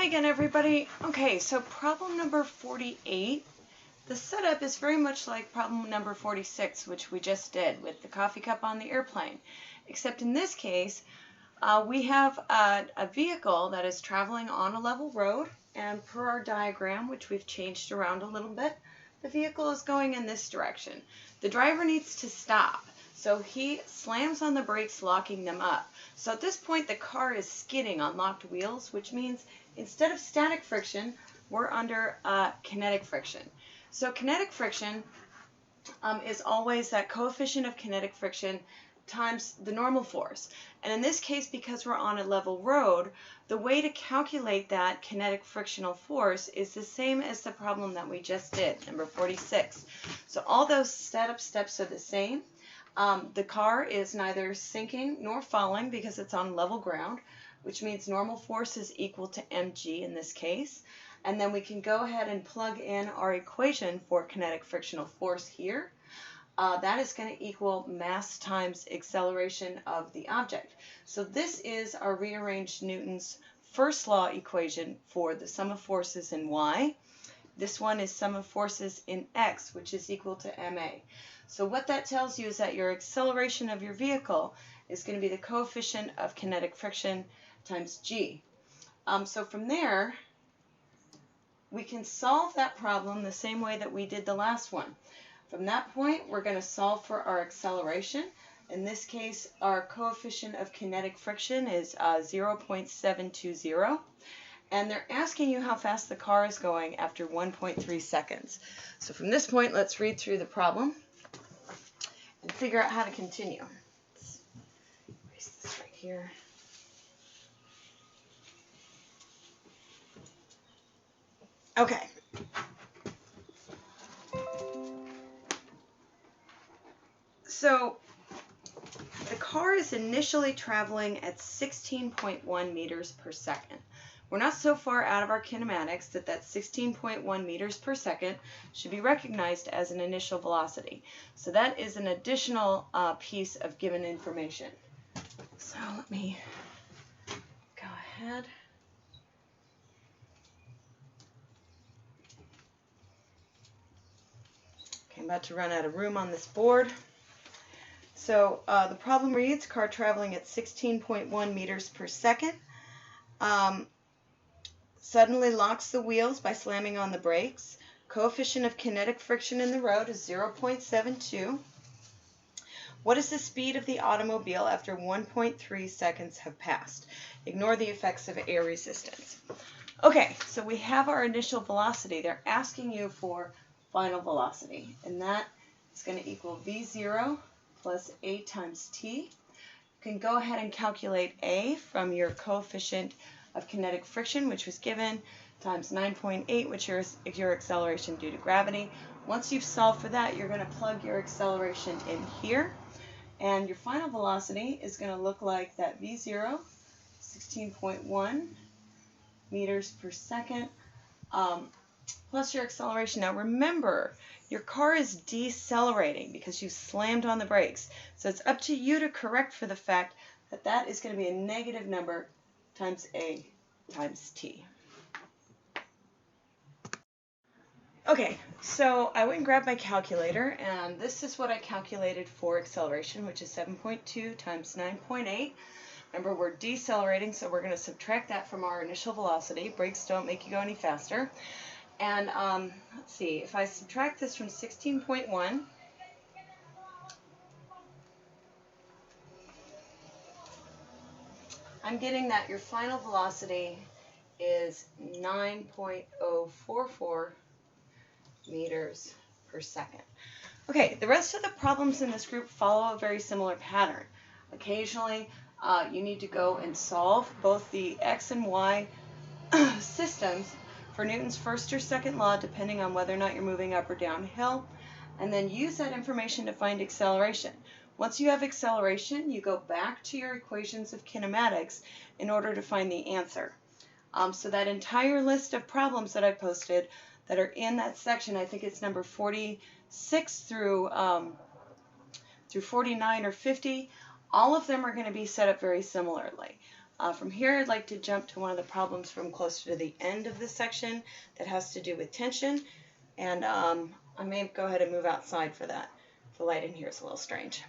again, everybody. Okay, so problem number 48. The setup is very much like problem number 46, which we just did with the coffee cup on the airplane. Except in this case, we have a vehicle that is traveling on a level road, and per our diagram, which we've changed around a little bit, the vehicle is going in this direction. The driver needs to stop, so he slams on the brakes, locking them up. So at this point, the car is skidding on locked wheels, which means instead of static friction, we're under kinetic friction. So kinetic friction is always that coefficient of kinetic friction times the normal force. And in this case, because we're on a level road, the way to calculate that kinetic frictional force is the same as the problem that we just did, number 46. So all those setup steps are the same. The car is neither sinking nor falling because it's on level ground, which means normal force is equal to mg in this case. And then we can go ahead and plug in our equation for kinetic frictional force here. That is going to equal mass times acceleration of the object. So this is our rearranged Newton's first law equation for the sum of forces in y. This one is sum of forces in x, which is equal to ma. So what that tells you is that your acceleration of your vehicle is going to be the coefficient of kinetic friction times g. So from there, we can solve that problem the same way that we did the last one. From that point, we're going to solve for our acceleration. In this case, our coefficient of kinetic friction is 0.720. And they're asking you how fast the car is going after 1.3 seconds. So from this point, let's read through the problem and figure out how to continue. Let's erase this right here. Okay. So the car is initially traveling at 16.1 meters per second. We're not so far out of our kinematics that 16.1 meters per second should be recognized as an initial velocity. So that is an additional piece of given information. So let me go ahead. Okay, I'm about to run out of room on this board. So the problem reads, car traveling at 16.1 meters per second. Suddenly locks the wheels by slamming on the brakes. Coefficient of kinetic friction in the road is 0.72. What is the speed of the automobile after 1.3 seconds have passed? Ignore the effects of air resistance. Okay, so we have our initial velocity. They're asking you for final velocity, and that is going to equal v0 plus a times t. You can go ahead and calculate a from your coefficient of kinetic friction, which was given, times 9.8, which is your acceleration due to gravity. Once you've solved for that, you're going to plug your acceleration in here, and your final velocity is going to look like that v0, 16.1 meters per second, plus your acceleration. Now remember, your car is decelerating because you slammed on the brakes. So it's up to you to correct for the fact that that is going to be a negative number times a times t. Okay, so I went and grabbed my calculator, and this is what I calculated for acceleration, which is 7.2 times 9.8. Remember, we're decelerating, so we're going to subtract that from our initial velocity. Brakes don't make you go any faster. And let's see, if I subtract this from 16.1, I'm getting that your final velocity is 9.044 meters per second. Okay, the rest of the problems in this group follow a very similar pattern. Occasionally, you need to go and solve both the x and y systems for Newton's first or second law, depending on whether or not you're moving up or downhill, and then use that information to find acceleration. Once you have acceleration, you go back to your equations of kinematics in order to find the answer. So that entire list of problems that I posted that are in that section, I think it's number 46 through 49 or 50, all of them are going to be set up very similarly. From here, I'd like to jump to one of the problems from closer to the end of this section that has to do with tension, and I may go ahead and move outside for that. The light in here is a little strange.